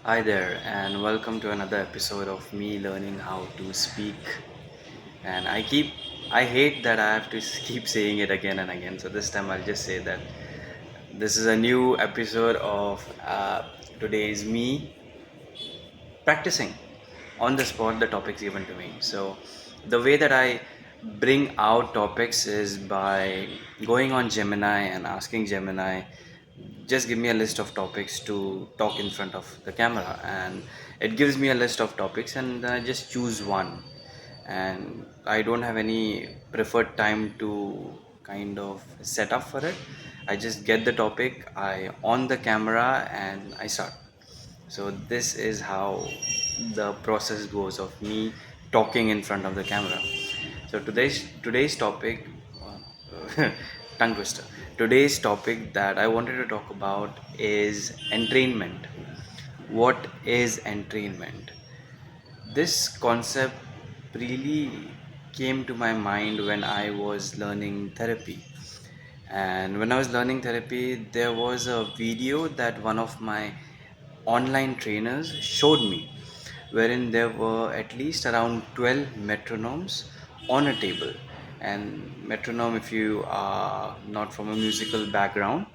Hi there, and welcome to another episode of me learning how to speak. And I hate that I have to keep saying it again and again. So this time I'll just say that this is a new episode of today's me practicing on the spot the topics given to me. So the way that I bring out topics is by going on Gemini and asking Gemini, just give me a list of topics to talk in front of the camera, and it gives me a list of topics and then I just choose one, and I don't have any preferred time to kind of set up for it. I just get the topic, I on the camera and I start. So this is how the process goes of me talking in front of the camera. So today's topic, tongue twister. Today's topic that I wanted to talk about is entrainment. What is entrainment? This concept really came to my mind when I was learning therapy. And when I was learning therapy, there was a video that one of my online trainers showed me, wherein there were at least around 12 metronomes on a table. And metronome, if you are not from a musical background,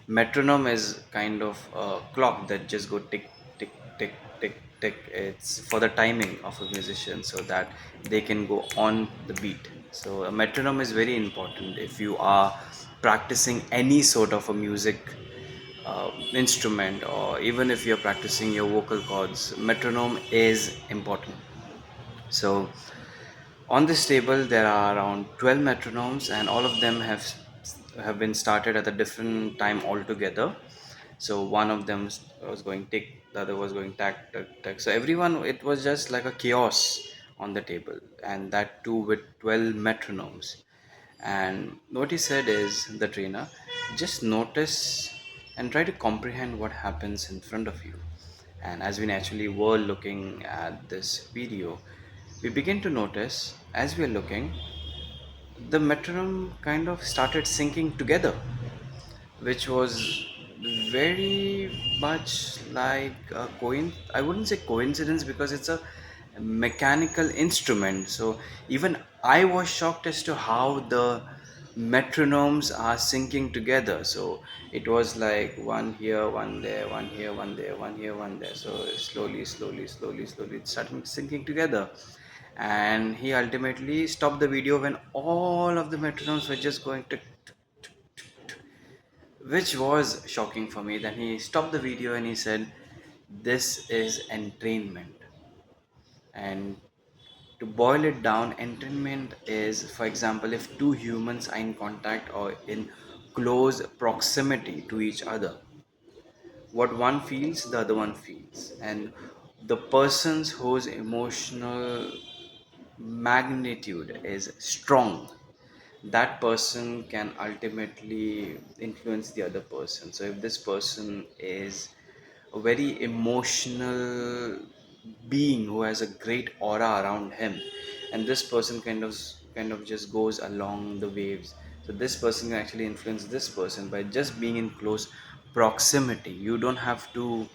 metronome is kind of a clock that just go tick, tick, tick, tick, tick. It's for the timing of a musician so that they can go on the beat. So a metronome is very important if you are practicing any sort of a music instrument, or even if you're practicing your vocal cords, metronome is important. So on this table there are around 12 metronomes, and all of them have been started at a different time altogether. So one of them was going tick, the other was going tack tack tack. So everyone, it was just like a chaos on the table, and that too with 12 metronomes. And what he said is, the trainer, just notice and try to comprehend what happens in front of you. And as we naturally were looking at this video, we begin to notice as we are looking, the metronome kind of started syncing together, which was very much like a I wouldn't say coincidence, because it's a mechanical instrument. So even I was shocked as to how the metronomes are syncing together. So it was like one here, one there, one here, one there, one here, one there. So slowly, slowly, slowly, slowly, it started syncing together. And he ultimately stopped the video when all of the metronomes were just going to, which was shocking for me. Then he stopped the video and he said, this is entrainment. And to boil it down, entrainment is, for example, if two humans are in contact or in close proximity to each other, what one feels, the other one feels. And the persons whose emotional magnitude is strong, that person can ultimately influence the other person. So if this person is a very emotional being who has a great aura around him, and this person kind of just goes along the waves, so this person can actually influence this person by just being in close proximity. You don't have to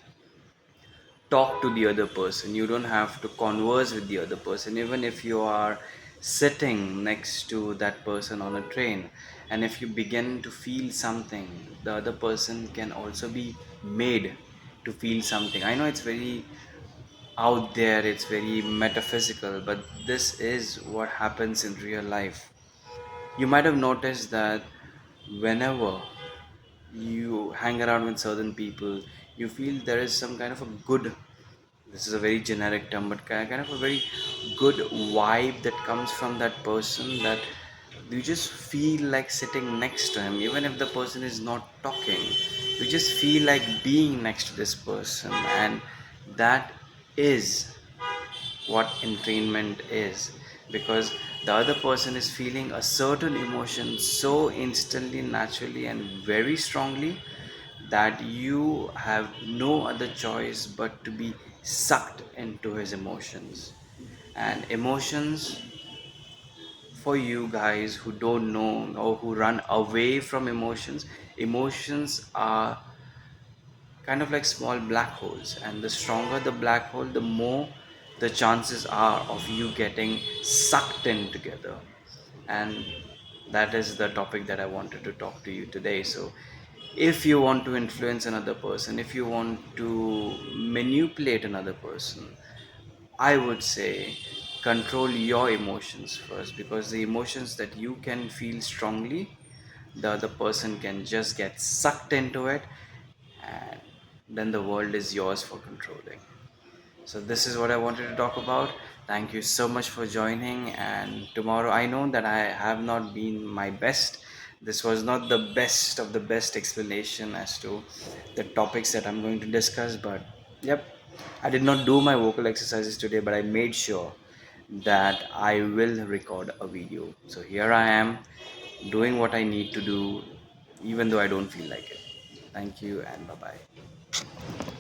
talk to the other person, you don't have to converse with the other person. Even if you are sitting next to that person on a train, and if you begin to feel something, the other person can also be made to feel something. I know it's very out there, it's very metaphysical, but this is what happens in real life. You might have noticed that whenever you hang around with certain people, you feel there is some kind of a good, this is a very generic term, but kind of a very good vibe that comes from that person, that you just feel like sitting next to him. Even if the person is not talking, you just feel like being next to this person. And that is what entrainment is, because the other person is feeling a certain emotion so instantly, naturally, and very strongly, that you have no other choice but to be sucked into his emotions. And emotions, for you guys who don't know or who run away from emotions, emotions are kind of like small black holes, and the stronger the black hole, the more the chances are of you getting sucked in together. And that is the topic that I wanted to talk to you today. So if you want to influence another person, if you want to manipulate another person, I would say control your emotions first, because the emotions that you can feel strongly, the other person can just get sucked into it, and then the world is yours for controlling. So this is what I wanted to talk about. Thank you so much for joining. And tomorrow, I know that I have not been my best. This was not the best of the best explanation as to the topics that I'm going to discuss. But yep, I did not do my vocal exercises today, but I made sure that I will record a video. So here I am doing what I need to do, even though I don't feel like it. Thank you and bye bye.